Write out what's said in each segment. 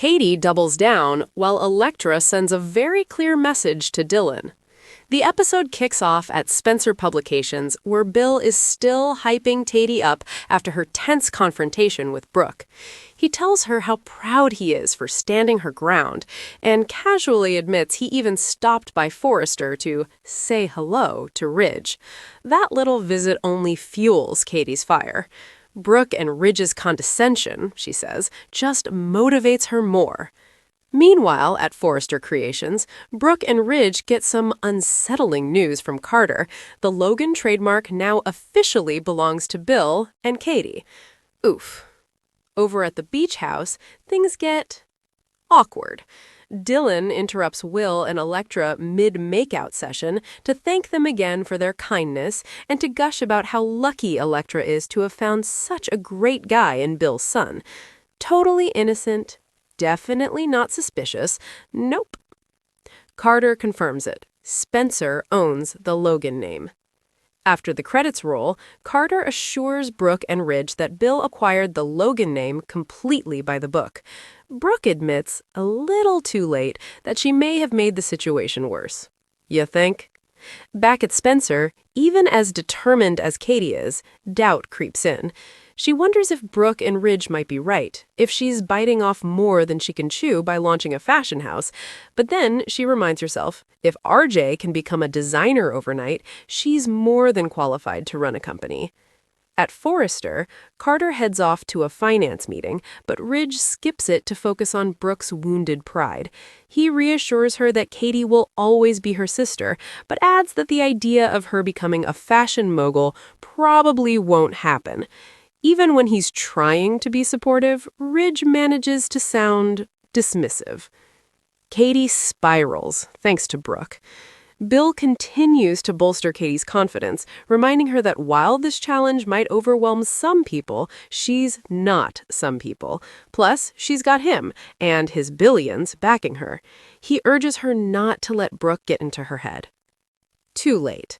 Katie doubles down, while Electra sends a very clear message to Dylan. The episode kicks off at Spencer Publications, where Bill is still hyping Katie up after her tense confrontation with Brooke. He tells her how proud he is for standing her ground, and casually admits he even stopped by Forrester to say hello to Ridge. That little visit only fuels Katie's fire. Brooke and Ridge's condescension, she says, just motivates her more. Meanwhile, at Forrester Creations, Brooke and Ridge get some unsettling news from Carter. The Logan trademark now officially belongs to Bill and Katie. Oof. Over at the beach house, things get awkward. Dylan interrupts Will and Electra mid-makeout session to thank them again for their kindness and to gush about how lucky Electra is to have found such a great guy in Bill's son. Totally innocent, definitely not suspicious. Nope. Carter confirms it. Spencer owns the Logan name. After the credits roll, Carter assures Brooke and Ridge that Bill acquired the Logan name completely by the book. Brooke admits, a little too late, that she may have made the situation worse. You think? Back at Spencer, even as determined as Katie is, doubt creeps in. She wonders if Brooke and Ridge might be right, if she's biting off more than she can chew by launching a fashion house. But then she reminds herself, if RJ can become a designer overnight, she's more than qualified to run a company. At Forrester, Carter heads off to a finance meeting, but Ridge skips it to focus on Brooke's wounded pride. He reassures her that Katie will always be her sister, but adds that the idea of her becoming a fashion mogul probably won't happen. Even when he's trying to be supportive, Ridge manages to sound dismissive. Katie spirals, thanks to Brooke. Bill continues to bolster Katie's confidence, reminding her that while this challenge might overwhelm some people, she's not some people. Plus, she's got him and his billions backing her. He urges her not to let Brooke get into her head. Too late.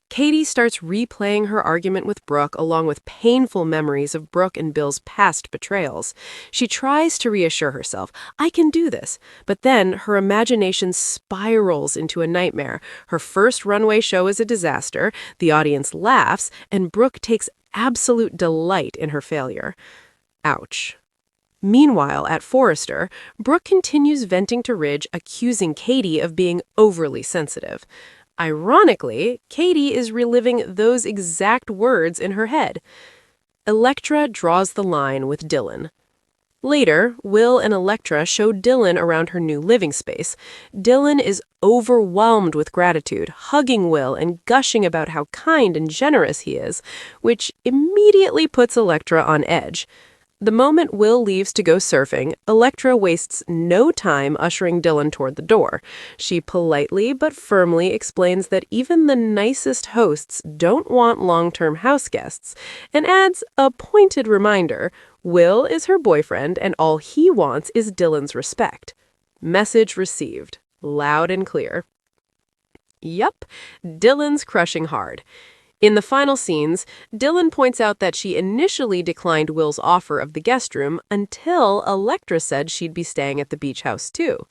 Katie starts replaying her argument with Brooke along with painful memories of Brooke and Bill's past betrayals. She tries to reassure herself, I can do this, but then her imagination spirals into a nightmare. Her first runway show is a disaster, the audience laughs, and Brooke takes absolute delight in her failure. Ouch. Meanwhile, at Forrester, Brooke continues venting to Ridge, accusing Katie of being overly sensitive. Ironically, Katie is reliving those exact words in her head. Electra draws the line with Dylan. Later, Will and Electra show Dylan around her new living space. Dylan is overwhelmed with gratitude, hugging Will and gushing about how kind and generous he is, which immediately puts Electra on edge. The moment Will leaves to go surfing, Electra wastes no time ushering Dylan toward the door. She politely but firmly explains that even the nicest hosts don't want long-term house guests, and adds a pointed reminder, Will is her boyfriend and all he wants is Dylan's respect. Message received, loud and clear. Yup, Dylan's crushing hard. In the final scenes, Dylan points out that she initially declined Will's offer of the guest room until Electra said she'd be staying at the beach house too.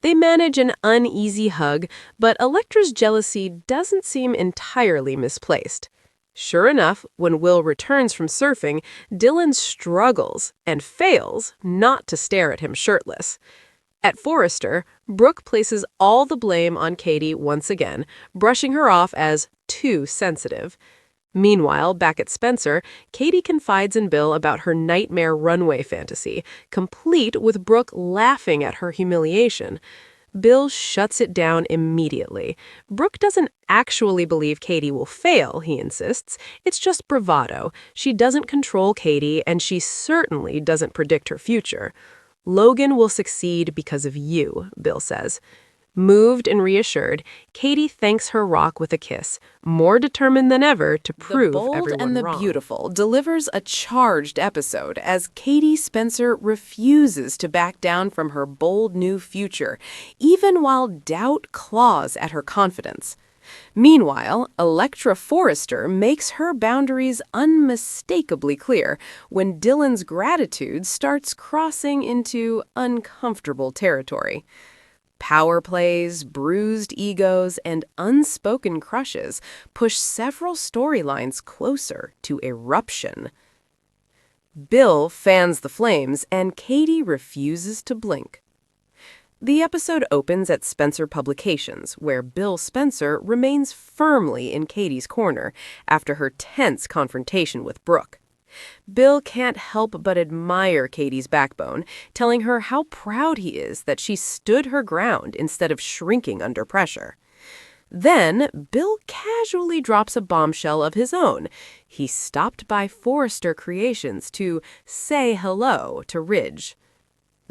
They manage an uneasy hug, but Electra's jealousy doesn't seem entirely misplaced. Sure enough, when Will returns from surfing, Dylan struggles and fails not to stare at him shirtless. At Forrester, Brooke places all the blame on Katie once again, brushing her off as too sensitive. Meanwhile, back at Spencer, Katie confides in Bill about her nightmare runway fantasy, complete with Brooke laughing at her humiliation. Bill shuts it down immediately. Brooke doesn't actually believe Katie will fail, he insists. It's just bravado. She doesn't control Katie, and she certainly doesn't predict her future. Logan will succeed because of you, Bill says. Moved and reassured, Katie thanks her rock with a kiss, more determined than ever to prove everyone wrong. The Bold and the Beautiful delivers a charged episode as Katie Spencer refuses to back down from her bold new future, even while doubt claws at her confidence. Meanwhile, Electra Forrester makes her boundaries unmistakably clear when Dylan's gratitude starts crossing into uncomfortable territory. Power plays, bruised egos, and unspoken crushes push several storylines closer to eruption. Bill fans the flames, and Katie refuses to blink. The episode opens at Spencer Publications, where Bill Spencer remains firmly in Katie's corner after her tense confrontation with Brooke. Bill can't help but admire Katie's backbone, telling her how proud he is that she stood her ground instead of shrinking under pressure. Then, Bill casually drops a bombshell of his own. He stopped by Forrester Creations to say hello to Ridge.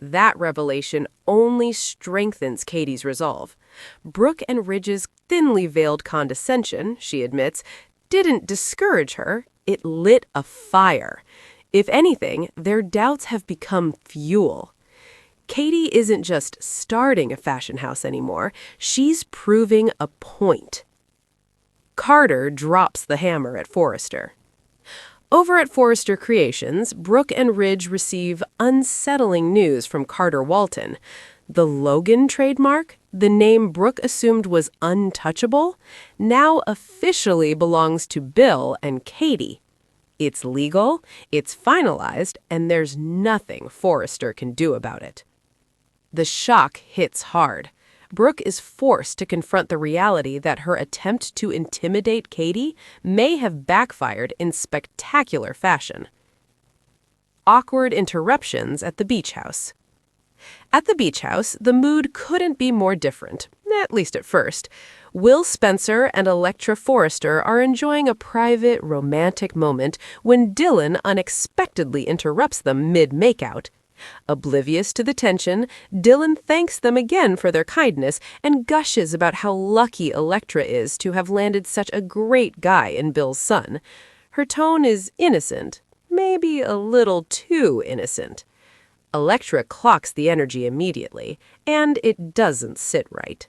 That revelation only strengthens Katie's resolve. Brooke and Ridge's thinly veiled condescension, she admits, didn't discourage her, it lit a fire. If anything, their doubts have become fuel. Katie isn't just starting a fashion house anymore, she's proving a point. Carter drops the hammer at Forrester. Over at Forrester Creations, Brooke and Ridge receive unsettling news from Carter Walton. The Logan trademark, the name Brooke assumed was untouchable, now officially belongs to Bill and Katie. It's legal, it's finalized, and there's nothing Forrester can do about it. The shock hits hard. Brooke is forced to confront the reality that her attempt to intimidate Katie may have backfired in spectacular fashion. Awkward interruptions at the beach house. At the beach house, the mood couldn't be more different, at least at first. Will Spencer and Electra Forrester are enjoying a private, romantic moment when Dylan unexpectedly interrupts them mid-makeout. Oblivious to the tension, Dylan thanks them again for their kindness and gushes about how lucky Electra is to have landed such a great guy in Bill's son. Her tone is innocent, maybe a little too innocent. Electra clocks the energy immediately, and it doesn't sit right.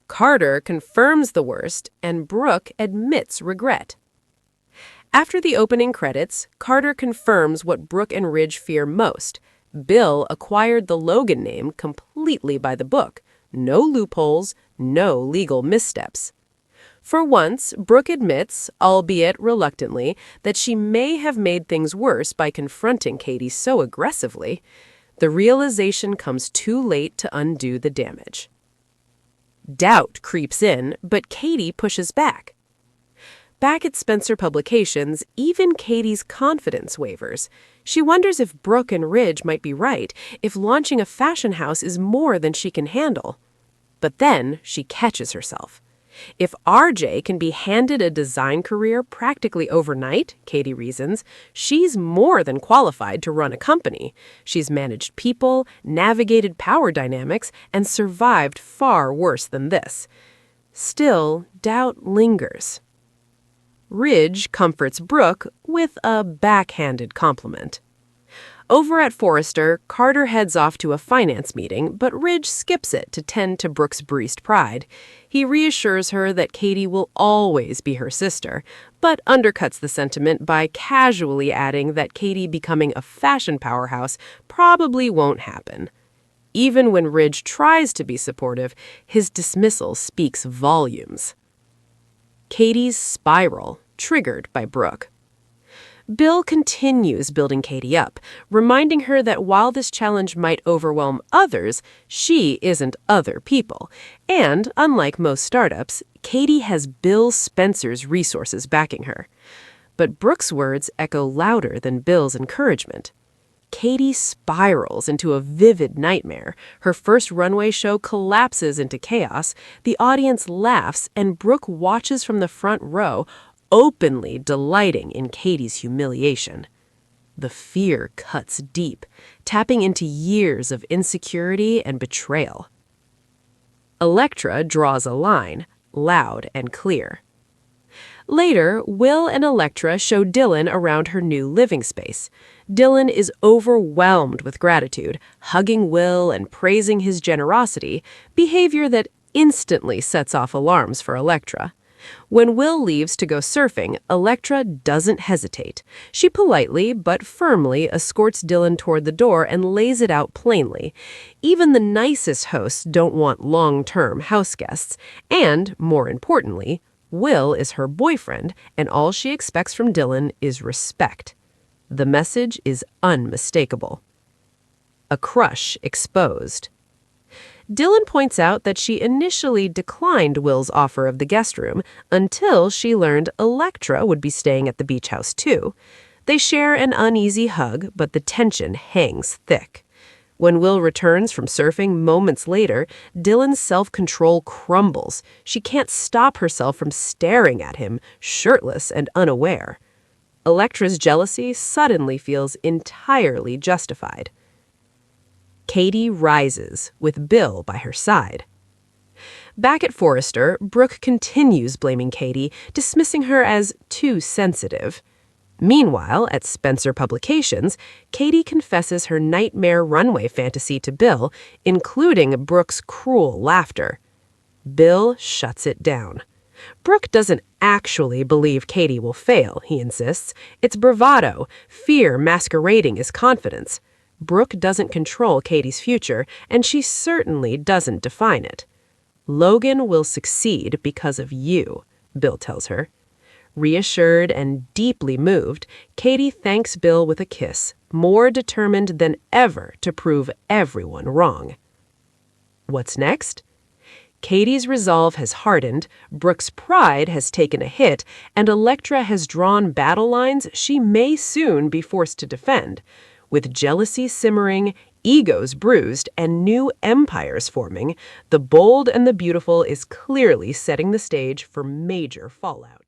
Carter confirms the worst, and Brooke admits regret. After the opening credits, Carter confirms what Brooke and Ridge fear most. Bill acquired the Logan name completely by the book. No loopholes, no legal missteps. For once, Brooke admits, albeit reluctantly, that she may have made things worse by confronting Katie so aggressively. The realization comes too late to undo the damage. Doubt creeps in, but Katie pushes back. Back at Spencer Publications, even Katie's confidence wavers. She wonders if Brooke and Ridge might be right, if launching a fashion house is more than she can handle. But then she catches herself. If RJ can be handed a design career practically overnight, Katie reasons, she's more than qualified to run a company. She's managed people, navigated power dynamics, and survived far worse than this. Still, doubt lingers. Ridge comforts Brooke with a backhanded compliment. Over at Forrester, Carter heads off to a finance meeting, but Ridge skips it to tend to Brooke's bruised pride. He reassures her that Katie will always be her sister, but undercuts the sentiment by casually adding that Katie becoming a fashion powerhouse probably won't happen. Even when Ridge tries to be supportive, his dismissal speaks volumes. Katie's spiral, triggered by Brooke. Bill continues building Katie up, reminding her that while this challenge might overwhelm others, she isn't other people. And, unlike most startups, Katie has Bill Spencer's resources backing her. But Brooke's words echo louder than Bill's encouragement. Katie spirals into a vivid nightmare. Her first runway show collapses into chaos. The audience laughs, and Brooke watches from the front row, openly delighting in Katie's humiliation. The fear cuts deep, tapping into years of insecurity and betrayal. Electra draws a line, loud and clear. Later, Will and Electra show Dylan around her new living space. Dylan is overwhelmed with gratitude, hugging Will and praising his generosity, behavior that instantly sets off alarms for Electra. When Will leaves to go surfing, Electra doesn't hesitate. She politely but firmly escorts Dylan toward the door and lays it out plainly. Even the nicest hosts don't want long-term house guests. And, more importantly, Will is her boyfriend, and all she expects from Dylan is respect. The message is unmistakable. A crush exposed. Dylan points out that she initially declined Will's offer of the guest room until she learned Electra would be staying at the beach house too. They share an uneasy hug, but the tension hangs thick. When Will returns from surfing moments later, Dylan's self-control crumbles. She can't stop herself from staring at him, shirtless and unaware. Electra's jealousy suddenly feels entirely justified. Katie rises, with Bill by her side. Back at Forrester, Brooke continues blaming Katie, dismissing her as too sensitive. Meanwhile, at Spencer Publications, Katie confesses her nightmare runway fantasy to Bill, including Brooke's cruel laughter. Bill shuts it down. Brooke doesn't actually believe Katie will fail, he insists. It's bravado, fear masquerading as confidence. Brooke doesn't control Katie's future, and she certainly doesn't define it. Logan will succeed because of you, Bill tells her. Reassured and deeply moved, Katie thanks Bill with a kiss, more determined than ever to prove everyone wrong. What's next? Katie's resolve has hardened, Brooke's pride has taken a hit, and Electra has drawn battle lines she may soon be forced to defend. With jealousy simmering, egos bruised, and new empires forming, the bold and the beautiful is clearly setting the stage for major fallout.